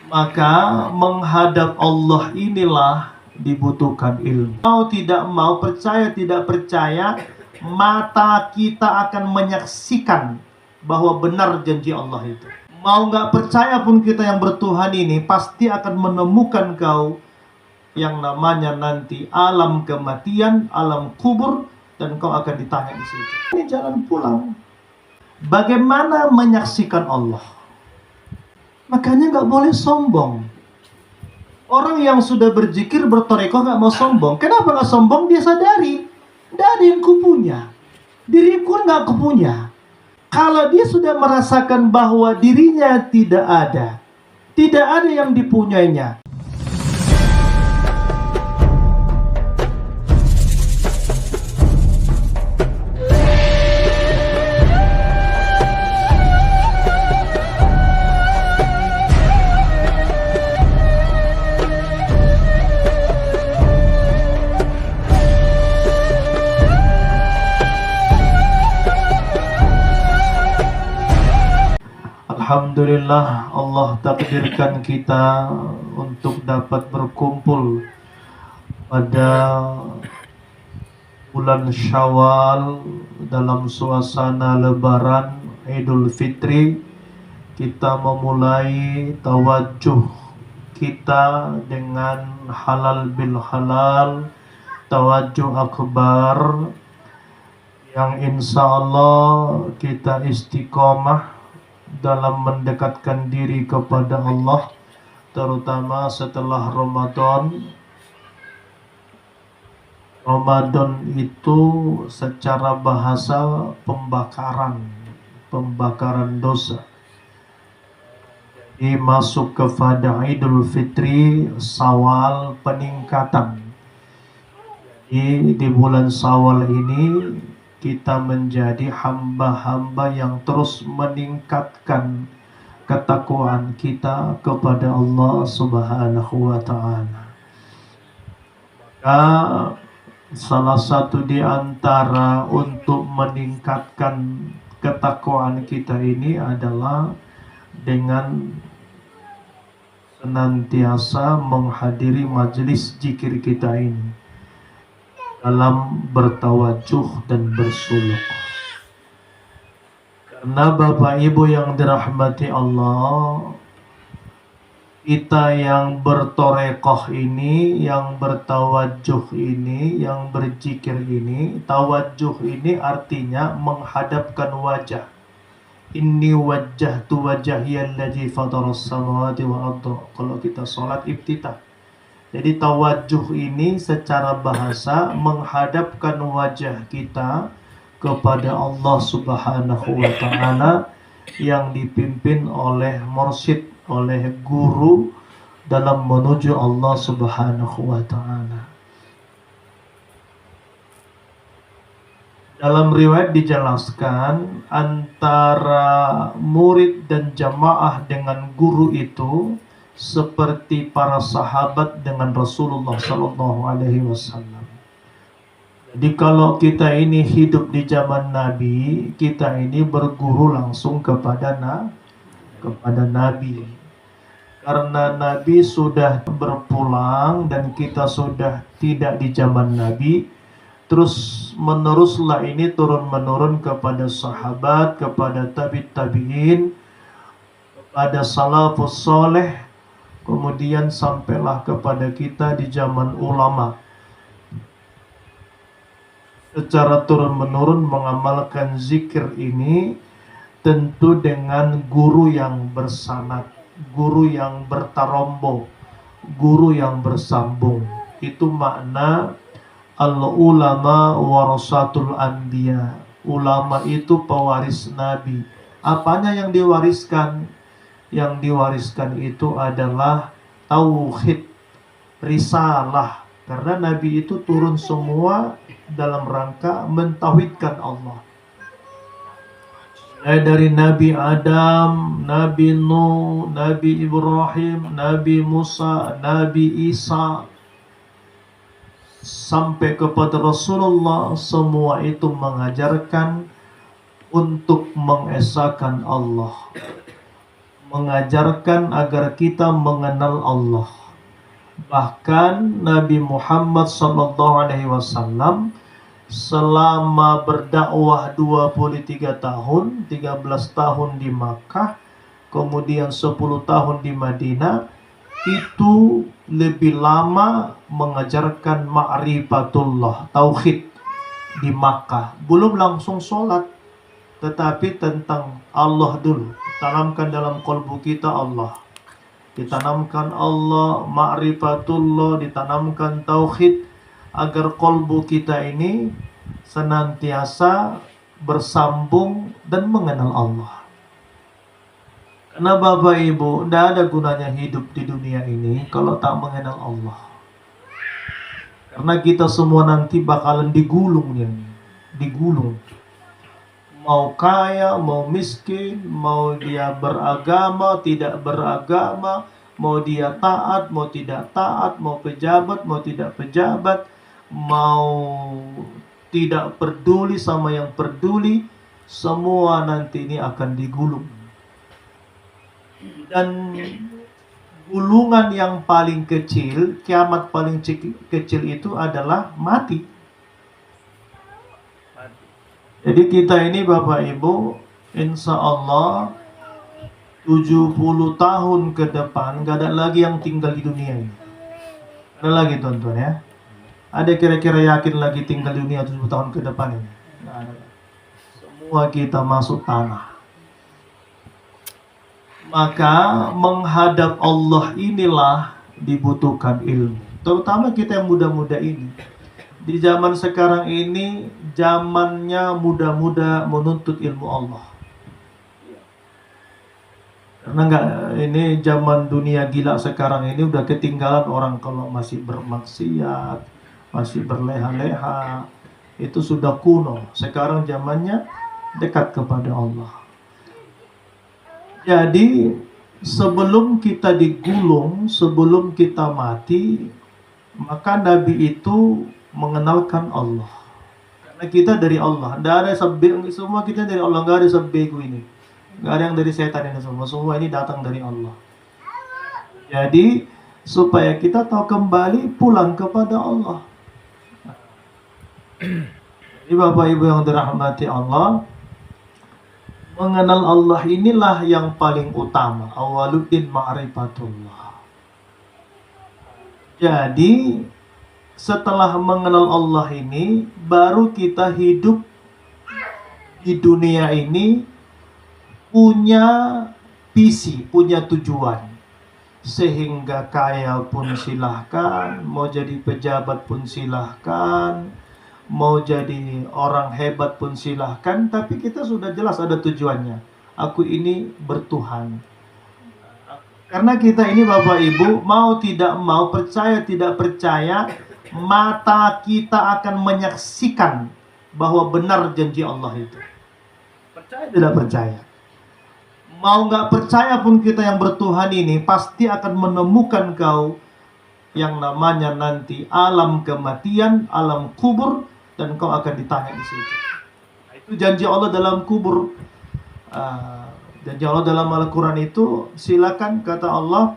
Maka menghadap Allah inilah dibutuhkan ilmu. Mau tidak mau, percaya tidak percaya, mata kita akan menyaksikan bahwa benar janji Allah itu. Mau nggak percaya pun kita yang bertuhan ini pasti akan menemukan kau yang namanya nanti alam kematian, alam kubur, dan kau akan ditanya di situ. Ini jalan pulang. Bagaimana menyaksikan Allah? Makanya nggak boleh sombong. Orang yang sudah berzikir, bertorekoh nggak mau sombong. Kenapa nggak sombong? Dia sadari, nggak ada yang kupunya. Diriku nggak kupunya. Kalau dia sudah merasakan bahwa dirinya tidak ada yang dipunyainya. Alhamdulillah, Allah takdirkan kita untuk dapat berkumpul pada bulan Syawal dalam suasana Lebaran Idul Fitri. Kita memulai tawajuh kita dengan halal bil halal, tawajuh akbar, yang insya Allah kita istiqomah dalam mendekatkan diri kepada Allah, terutama setelah Ramadan. Ramadan itu secara bahasa pembakaran dosa. Jadi masuk kepada Idul Fitri, Syawal, peningkatan. Jadi di bulan Syawal ini kita menjadi hamba-hamba yang terus meningkatkan ketakwaan kita kepada Allah Subhanahu wa ta'ala. Maka salah satu di antara untuk meningkatkan ketakwaan kita ini adalah dengan senantiasa menghadiri majelis zikir kita ini dalam bertawajuh dan bersuluk. Karena Bapak Ibu yang dirahmati Allah, kita yang bertorekoh ini, yang bertawajuh ini, yang berzikir ini, tawajuh ini artinya menghadapkan wajah. Inni wajjahtu wajhiyal ladzi fataras samawati wal ardh. Kalau kita sholat iftitah. Jadi tawajuh ini secara bahasa menghadapkan wajah kita kepada Allah Subhanahu wa ta'ala yang dipimpin oleh mursyid, oleh guru dalam menuju Allah Subhanahu wa ta'ala. Dalam riwayat dijelaskan antara murid dan jamaah dengan guru itu seperti para sahabat dengan Rasulullah Sallallahu Alaihi Wasallam. Jadi kalau kita ini hidup di zaman Nabi, kita ini berguru langsung kepada Nabi. Karena Nabi sudah berpulang dan kita sudah tidak di zaman Nabi, terus meneruslah ini turun-menurun kepada sahabat, kepada tabi'in, kepada salafus soleh. Kemudian sampailah kepada kita di zaman ulama. Secara turun-menurun mengamalkan zikir ini tentu dengan guru yang bersanad, guru yang bertarombo, guru yang bersambung. Itu makna al-ulama warasatul anbiya. Ulama itu pewaris Nabi. Apanya yang diwariskan? Yang diwariskan itu adalah tauhid, risalah. Karena Nabi itu turun semua dalam rangka mentauhidkan Allah. Dari Nabi Adam, Nabi Nuh, Nabi Ibrahim, Nabi Musa, Nabi Isa, sampai kepada Rasulullah, semua itu mengajarkan untuk mengesahkan Allah, mengajarkan agar kita mengenal Allah. Bahkan Nabi Muhammad SAW selama berdakwah 23 tahun, 13 tahun di Makkah, kemudian 10 tahun di Madinah, itu lebih lama mengajarkan ma'rifatullah, tauhid di Makkah. Belum langsung sholat, tetapi tentang Allah dulu. Tanamkan dalam kalbu kita Allah. Ditanamkan Allah, ma'rifatullah, ditanamkan tauhid, agar kalbu kita ini senantiasa bersambung dan mengenal Allah. Karena Bapak Ibu, tidak ada gunanya hidup di dunia ini kalau tak mengenal Allah. Karena kita semua nanti bakalan digulung ya, digulung. Mau kaya, mau miskin, mau dia beragama, tidak beragama, mau dia taat, mau tidak taat, mau pejabat, mau tidak pejabat, mau tidak peduli sama yang peduli, semua nanti ini akan digulung. Dan gulungan yang paling kecil, kiamat paling kecil itu adalah mati. Jadi kita ini Bapak Ibu, insya Allah 70 tahun ke depan gak ada lagi yang tinggal di dunia ini. Ada lagi tonton ya. Ada kira-kira yakin lagi tinggal di dunia 70 tahun ke depan ini? Gak ada. Semua kita masuk tanah. Maka menghadap Allah inilah dibutuhkan ilmu. Terutama kita yang muda-muda ini. Di zaman sekarang ini, zamannya muda-muda menuntut ilmu Allah. Karena ini zaman dunia gila sekarang ini udah ketinggalan orang kalau masih bermaksiat, masih berleha-leha. Itu sudah kuno. Sekarang zamannya dekat kepada Allah. Jadi sebelum kita digulung, sebelum kita mati, maka Nabi itu mengenalkan Allah. Karena kita dari Allah. Tidak ada semua kita dari Allah. Tidak ada sebego ini. Tidak ada yang dari setan ini semua. Semua ini datang dari Allah. Jadi supaya kita tahu kembali pulang kepada Allah. Jadi Bapak Ibu yang dirahmati Allah, mengenal Allah inilah yang paling utama. Awaluddin ma'rifatullah. Jadi setelah mengenal Allah ini, baru kita hidup di dunia ini punya visi, punya tujuan. Sehingga kaya pun silahkan, mau jadi pejabat pun silahkan, mau jadi orang hebat pun silahkan, tapi kita sudah jelas ada tujuannya. Aku ini bertuhan. Karena kita ini Bapak Ibu, mau tidak mau, percaya tidak percaya, mata kita akan menyaksikan bahwa benar janji Allah itu. Percaya tidak percaya. Mau nggak percaya pun kita yang bertuhan ini pasti akan menemukan kau yang namanya nanti alam kematian, alam kubur, dan kau akan ditanya di situ. Nah, itu janji Allah dalam kubur. Janji Allah dalam Al-Quran itu, silakan kata Allah,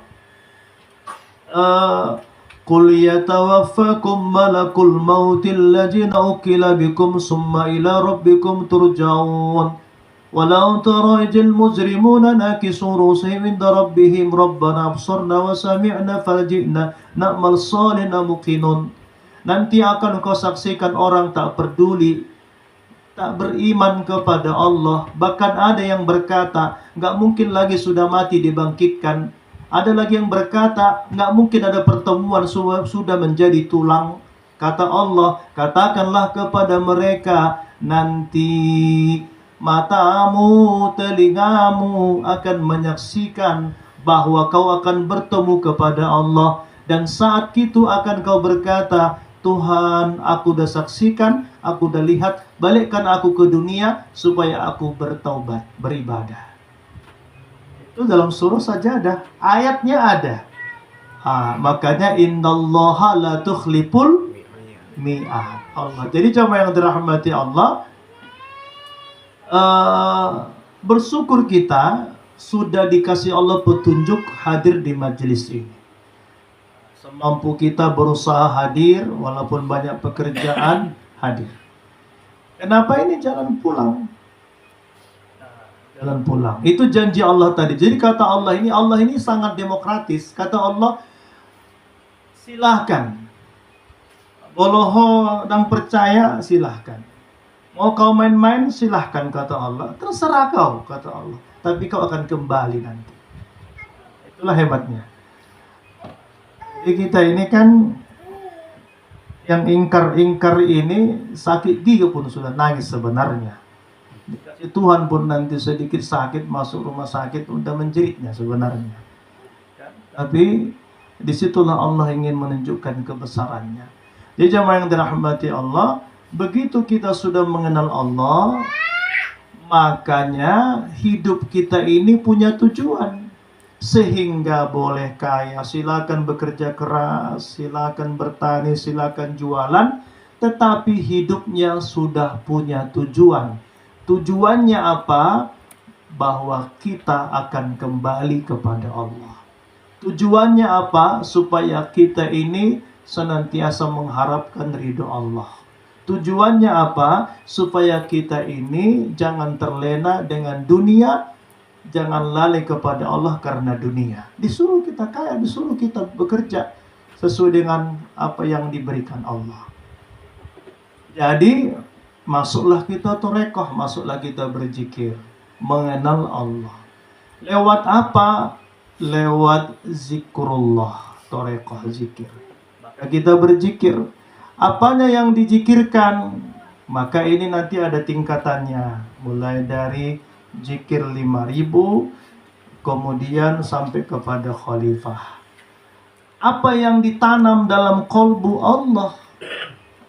Qul yatawaffakum malakul mautil ladzina ukila bikum summa ila rabbikum turja'un. Walau tara idil mujrimuna nakisu rusihim inda rabbihim rabbana absarna wa sami'na farji'na na'mal salihna muqinun. Nanti akan kau saksikan orang tak peduli, tak beriman kepada Allah. Bahkan ada yang berkata, nggak mungkin lagi sudah mati dibangkitkan. Ada lagi yang berkata, nggak mungkin ada pertemuan sudah menjadi tulang. Kata Allah, katakanlah kepada mereka, nanti matamu, telingamu akan menyaksikan bahwa kau akan bertemu kepada Allah. Dan saat itu akan kau berkata, Tuhan, aku udah saksikan, aku udah lihat, balikkan aku ke dunia supaya aku bertaubat, beribadah. Itu dalam surah Sajadah, ayatnya ada. Makanya innallaha la tukhliful mi'ad. Allah. Jadi coba yang dirahmati Allah, bersyukur kita sudah dikasih Allah petunjuk hadir di majelis ini. Semampu kita berusaha hadir, walaupun banyak pekerjaan, hadir. Kenapa ini jalan pulang? Jalan pulang. Itu janji Allah tadi. Jadi kata Allah ini sangat demokratis. Kata Allah, silahkan. Boloho dan percaya, silahkan. Mau kau main-main, silahkan, kata Allah. Terserah kau, kata Allah. Tapi kau akan kembali nanti. Itulah hebatnya. Jadi kita ini kan yang ingkar-ingkar ini sakit gigi pun sudah nangis sebenarnya. Dikasih Tuhan pun nanti sedikit sakit masuk rumah sakit udah menjeritnya sebenarnya. Tapi disitulah Allah ingin menunjukkan kebesarannya. Jadi jemaah yang dirahmati Allah, begitu kita sudah mengenal Allah, makanya hidup kita ini punya tujuan. Sehingga boleh kaya, silakan bekerja keras, silakan bertani, silakan jualan, tetapi hidupnya sudah punya tujuan. Tujuannya apa? Bahwa kita akan kembali kepada Allah. Tujuannya apa? Supaya kita ini senantiasa mengharapkan ridho Allah. Tujuannya apa? Supaya kita ini jangan terlena dengan dunia, jangan lalai kepada Allah karena dunia. Disuruh kita kaya, disuruh kita bekerja sesuai dengan apa yang diberikan Allah. Jadi masuklah kita torekoh, masuklah kita berzikir, mengenal Allah. Lewat apa? Lewat zikrullah, torekoh zikir. Maka kita berzikir. Apanya yang dizikirkan? Maka ini nanti ada tingkatannya. Mulai dari zikir 5.000, kemudian sampai kepada khalifah. Apa yang ditanam dalam kolbu Allah?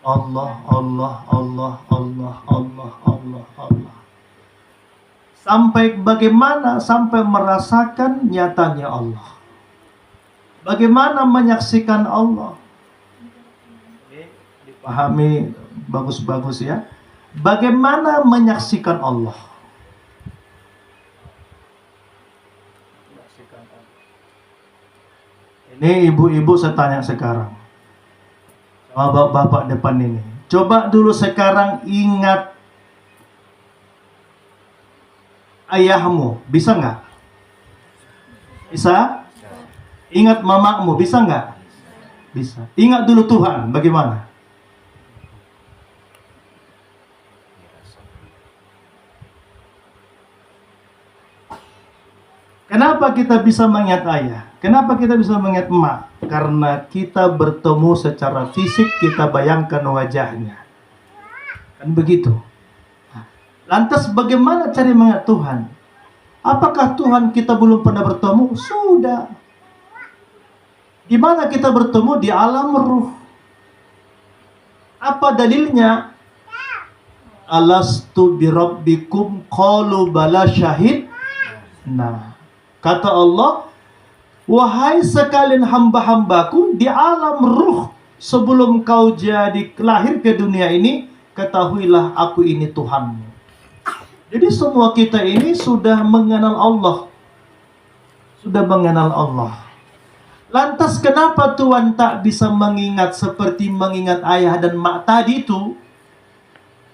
Allah, Allah, Allah, Allah, Allah, Allah, Allah. Sampai bagaimana? Sampai merasakan nyatanya Allah. Bagaimana menyaksikan Allah? Ini dipahami bagus-bagus ya. Bagaimana menyaksikan Allah? Ini ibu-ibu saya tanya sekarang sama bapak-bapak depan ini. Coba dulu sekarang ingat ayahmu, bisa nggak? Bisa? Ingat mamamu, bisa nggak? Bisa. Ingat dulu Tuhan, bagaimana? Kenapa kita bisa mengingat ayah? Kenapa kita bisa mengingat emak? Karena kita bertemu secara fisik, kita bayangkan wajahnya. Kan begitu. Lantas bagaimana cara mengingat Tuhan? Apakah Tuhan kita belum pernah bertemu? Sudah. Di mana kita bertemu? Di alam ruh. Apa dalilnya? Alastu birabbikum qalu bala syahid. Nah, kata Allah, wahai sekalian hamba-hambaku, di alam ruh sebelum kau jadi lahir ke dunia ini, ketahuilah aku ini Tuhanmu. Jadi semua kita ini sudah mengenal Allah. Sudah mengenal Allah. Lantas kenapa Tuhan tak bisa mengingat seperti mengingat ayah dan mak tadi itu?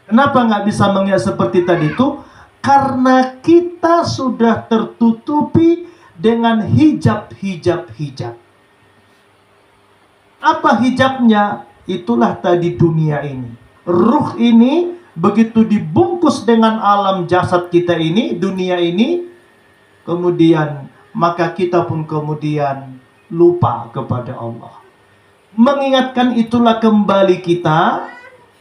Kenapa nggak bisa mengingat seperti tadi itu? Karena kita sudah tertutupi dengan hijab. Apa hijabnya? Itulah tadi dunia ini. Ruh ini begitu dibungkus dengan alam jasad kita ini, dunia ini, kemudian maka kita pun kemudian lupa kepada Allah. Mengingatkan itulah kembali kita,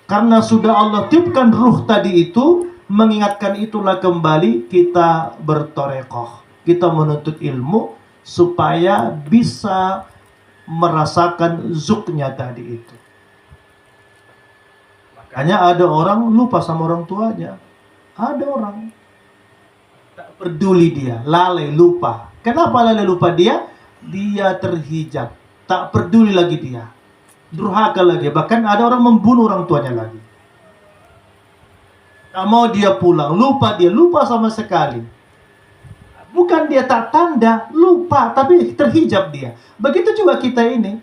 karena sudah Allah tiupkan ruh tadi itu, mengingatkan itulah kembali kita bertorekoh. Kita menuntut ilmu supaya bisa merasakan zuknya tadi itu. Makanya ada orang lupa sama orang tuanya. Ada orang tak peduli dia, lalai, lupa. Kenapa lalai lupa dia? Dia terhijab, tak peduli lagi dia. Durhaka lagi, bahkan ada orang membunuh orang tuanya lagi. Tak mau dia pulang, lupa dia, lupa sama sekali. Bukan dia tak tanda, lupa, tapi terhijab dia. Begitu juga kita ini.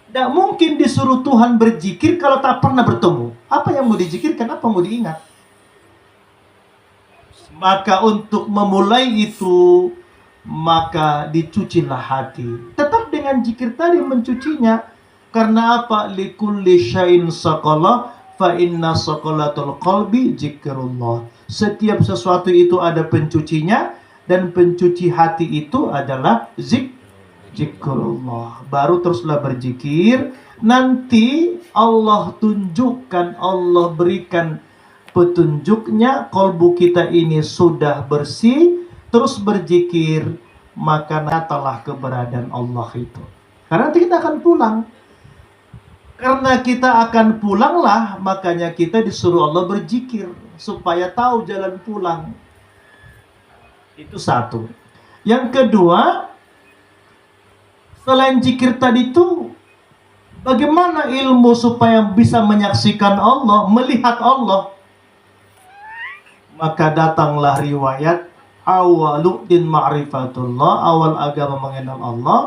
Tidak mungkin disuruh Tuhan berzikir kalau tak pernah bertemu. Apa yang mau dizikirkan, apa mau diingat? Maka untuk memulai itu, maka dicucilah hati. Tetap dengan zikir tadi mencucinya. Karena apa? Likulli syai'in saqalah fa inna saqalatul qalbi zikrullah. Setiap sesuatu itu ada pencucinya, dan pencuci hati itu adalah zikrullah. Baru teruslah berzikir. Nanti Allah tunjukkan, Allah berikan petunjuknya, kolbu kita ini sudah bersih, terus berzikir, maka nyatalah keberadaan Allah itu. Karena nanti kita akan pulang. Karena kita akan pulanglah, makanya kita disuruh Allah berzikir supaya tahu jalan pulang. Itu satu. Yang kedua, selain zikir tadi itu, bagaimana ilmu supaya bisa menyaksikan Allah, melihat Allah? Maka datanglah riwayat awalu din ma'rifatullah, awal agama mengenal Allah.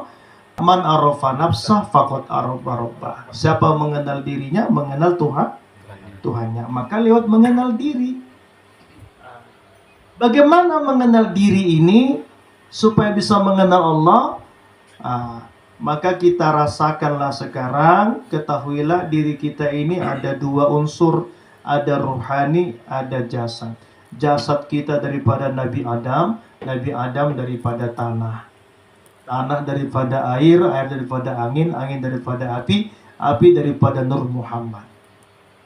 Man arafa nafsah faqad arafa rabbah. Siapa mengenal dirinya, mengenal Tuhannya. Maka lewat mengenal diri. Bagaimana mengenal diri ini supaya bisa mengenal Allah? Maka kita rasakanlah sekarang, ketahuilah diri kita ini ada dua unsur, ada rohani, ada jasad. Jasad kita daripada Nabi Adam daripada tanah. Tanah daripada air, air daripada angin, angin daripada api, api daripada Nur Muhammad.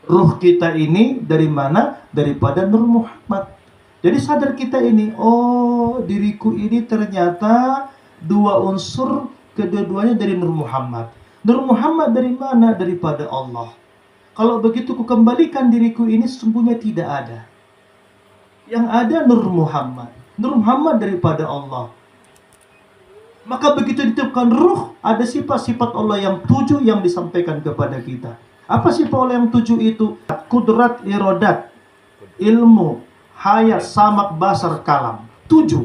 Ruh kita ini dari mana? Daripada Nur Muhammad. Jadi sadar kita ini, oh diriku ini ternyata dua unsur, kedua-duanya dari Nur Muhammad. Nur Muhammad dari mana? Daripada Allah. Kalau begitu ku kembalikan diriku ini, sesungguhnya tidak ada. Yang ada Nur Muhammad. Nur Muhammad daripada Allah. Maka begitu ditiupkan ruh, ada sifat-sifat Allah yang 7 yang disampaikan kepada kita. Apa sifat Allah yang 7 itu? Kudrat, irodat, ilmu, hayat, samak, basar, kalam. 7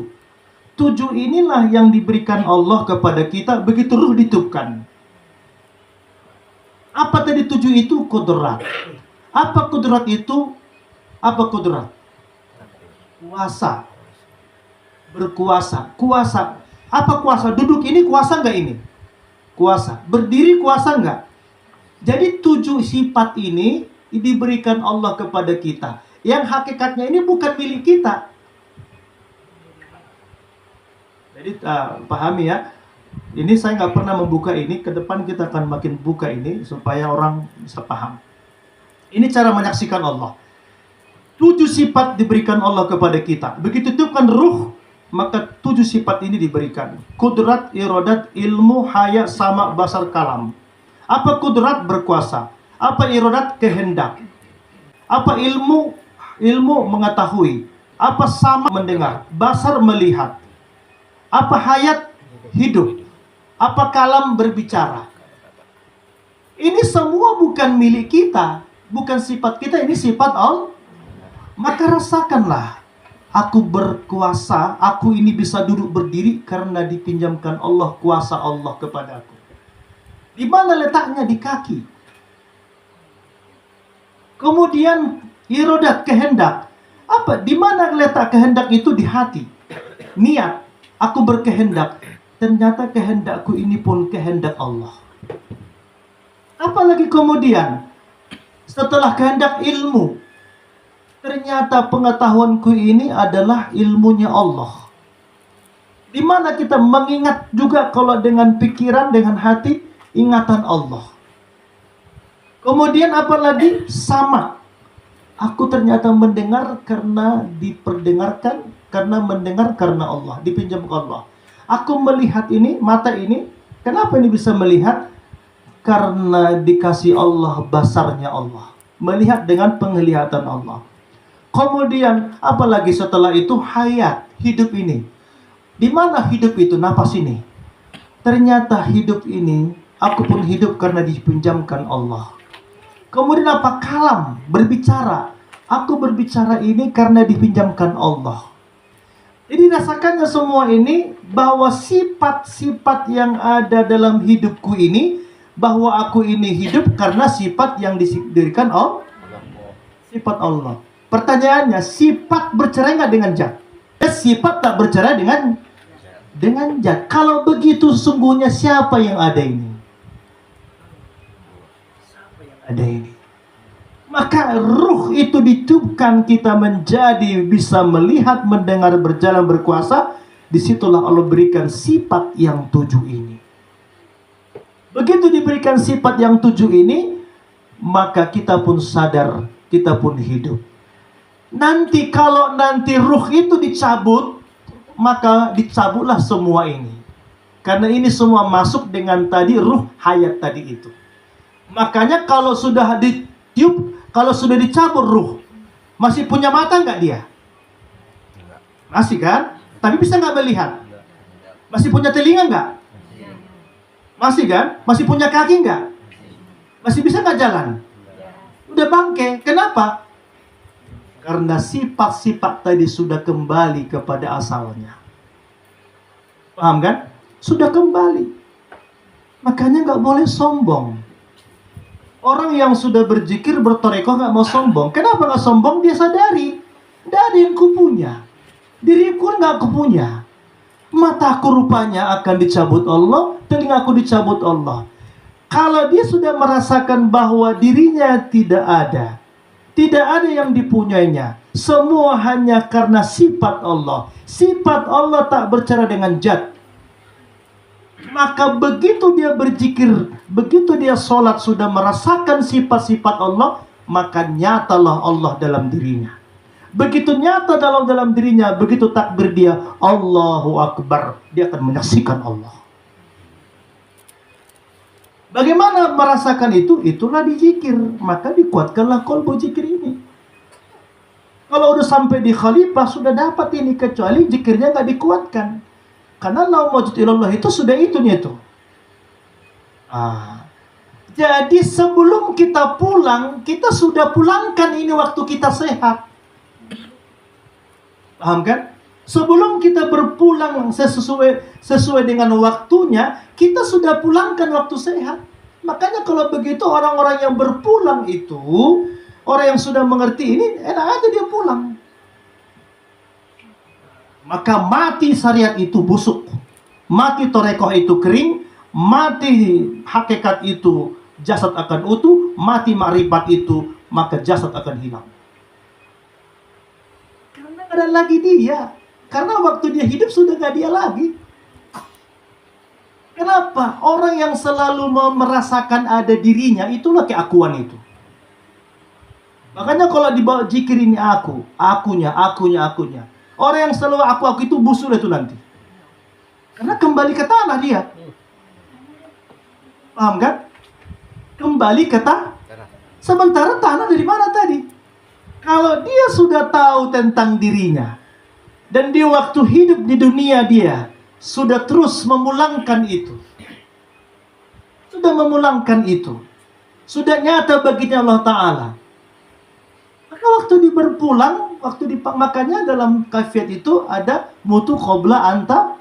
inilah yang diberikan Allah kepada kita begitu ruh ditiupkan. Apa tadi 7 itu? Kudrat. Apa kudrat itu? Apa kudrat? Kuasa. Berkuasa. Kuasa. Apa kuasa? Duduk ini kuasa nggak ini? Kuasa. Berdiri kuasa nggak? Jadi 7 sifat ini diberikan Allah kepada kita. Yang hakikatnya ini bukan milik kita. Jadi pahami ya. Ini saya nggak pernah membuka ini. Ke depan kita akan makin buka ini supaya orang bisa paham. Ini cara menyaksikan Allah. 7 sifat diberikan Allah kepada kita. Begitu itu kan ruh, maka 7 sifat ini diberikan. Kudrat, irodat, ilmu, haya, sama, basar, kalam. Apa kudrat? Berkuasa. Apa irodat? Kehendak. Apa ilmu? Ilmu mengetahui. Apa sama? Mendengar. Basar melihat. Apa hayat? Hidup. Apa kalam? Berbicara. Ini semua bukan milik kita. Bukan sifat kita, ini sifat Allah. Maka rasakanlah, aku berkuasa, aku ini bisa duduk berdiri karena dipinjamkan Allah, kuasa Allah kepadaku. Di mana letaknya? Di kaki. Kemudian irodat, kehendak. Apa? Di mana letak kehendak itu? Di hati. Niat, aku berkehendak. Ternyata kehendakku ini pun kehendak Allah. Apalagi kemudian setelah kehendak, ilmu. Ternyata pengetahuanku ini adalah ilmunya Allah. Di mana kita mengingat juga kalau dengan pikiran, dengan hati, ingatan Allah. Kemudian apalagi? Sama. Aku ternyata mendengar karena diperdengarkan, karena mendengar karena Allah, dipinjam ke Allah. Aku melihat ini, mata ini, kenapa ini bisa melihat? Karena dikasih Allah basarnya Allah. Melihat dengan penglihatan Allah. Kemudian apalagi setelah itu? Hayat, hidup ini. Di mana hidup itu? Napas ini. Ternyata hidup ini, aku pun hidup karena dipinjamkan Allah. Kemudian apa? Kalam, berbicara. Aku berbicara ini karena dipinjamkan Allah. Jadi rasakannya semua ini, bahwa sifat-sifat yang ada dalam hidupku ini, bahwa aku ini hidup karena sifat yang diberikan Allah, sifat Allah. Pertanyaannya, sifat bercerai nggak dengan zat? Sifat tak bercerai dengan zat. Kalau begitu sesungguhnya siapa yang ada ini? Siapa yang ada ini? Maka ruh itu ditiupkan kita menjadi bisa melihat, mendengar, berjalan, berkuasa. Disitulah Allah berikan sifat yang 7 ini. Begitu diberikan sifat yang 7 ini, maka kita pun sadar, kita pun hidup. Nanti kalau nanti ruh itu dicabut, maka dicabutlah semua ini. Karena ini semua masuk dengan tadi ruh hayat tadi itu. Makanya kalau sudah ditiup, kalau sudah dicabut ruh, masih punya mata nggak dia? Masih kan? Tapi bisa nggak melihat? Masih punya telinga nggak? Masih kan? Masih punya kaki nggak? Masih bisa nggak jalan? Udah bangke. Kenapa? Karena sifat-sifat tadi sudah kembali kepada asalnya. Paham kan? Sudah kembali. Makanya nggak boleh sombong. Orang yang sudah berzikir, bertorekoh nggak mau sombong. Kenapa nggak sombong? Dia sadari, tidak ada yang kupunya. Diriku nggak kupunya. Mataku rupanya akan dicabut Allah, telingaku dicabut Allah. Kalau dia sudah merasakan bahwa dirinya tidak ada yang dipunyainya, semua hanya karena sifat Allah. Sifat Allah tak bercerai dengan zat. Maka begitu dia berzikir, begitu dia sholat, sudah merasakan sifat-sifat Allah, maka nyatalah Allah dalam dirinya. Begitu nyata dalam dirinya, begitu takbir dia, Allahu Akbar, dia akan menyaksikan Allah. Bagaimana merasakan itu? Itulah dizikir. Maka dikuatkanlah kolbu zikir ini. Kalau udah sampai di khalifah, sudah dapat ini, kecuali zikirnya nggak dikuatkan. Karena la mawjud ilallah itu sudah itunya itu. Jadi sebelum kita pulang, kita sudah pulangkan ini waktu kita sehat. Paham kan? Sebelum kita berpulang sesuai dengan waktunya, kita sudah pulangkan waktu sehat. Makanya kalau begitu orang-orang yang berpulang itu, orang yang sudah mengerti ini, enak aja dia pulang. Maka mati syariat itu busuk, mati torekoh itu kering, mati hakikat itu jasad akan utuh, mati makrifat itu maka jasad akan hilang. Karena ada lagi dia, karena waktu dia hidup sudah gak dia lagi. Kenapa? Orang yang selalu merasakan ada dirinya, itulah keakuan itu. Makanya kalau dibawa zikir ini akunya. Orang yang selalu aku itu busuk itu nanti. Karena kembali ke tanah dia. Paham kan? Kembali ke tanah. Sementara tanah dari mana tadi? Kalau dia sudah tahu tentang dirinya, dan dia waktu hidup di dunia dia sudah terus memulangkan itu. Sudah nyata baginya Allah Ta'ala. Maka waktu dia berpulang, makanya dalam kafiat itu ada mutu qabla anta,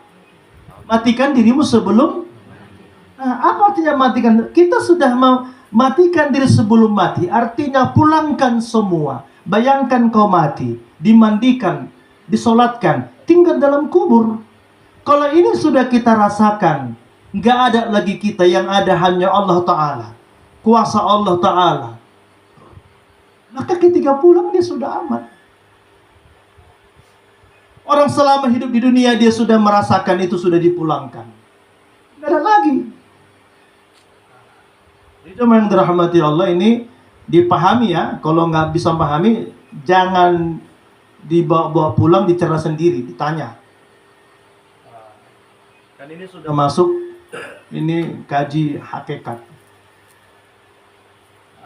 matikan dirimu sebelum. Apa artinya matikan? Kita sudah matikan diri sebelum mati, artinya pulangkan semua. Bayangkan kau mati, dimandikan, disolatkan, tinggal dalam kubur. Kalau ini sudah kita rasakan, nggak ada lagi kita, yang ada hanya Allah Ta'ala, kuasa Allah Ta'ala. Maka ketika pulang dia sudah aman. Orang selama hidup di dunia dia sudah merasakan itu, sudah dipulangkan. Nggak ada lagi. Itu yang dirahmati Allah, ini dipahami ya. Kalau nggak bisa pahami, jangan dibawa pulang, dicerna sendiri, ditanya. Kan ini sudah masuk, ini kaji hakikat.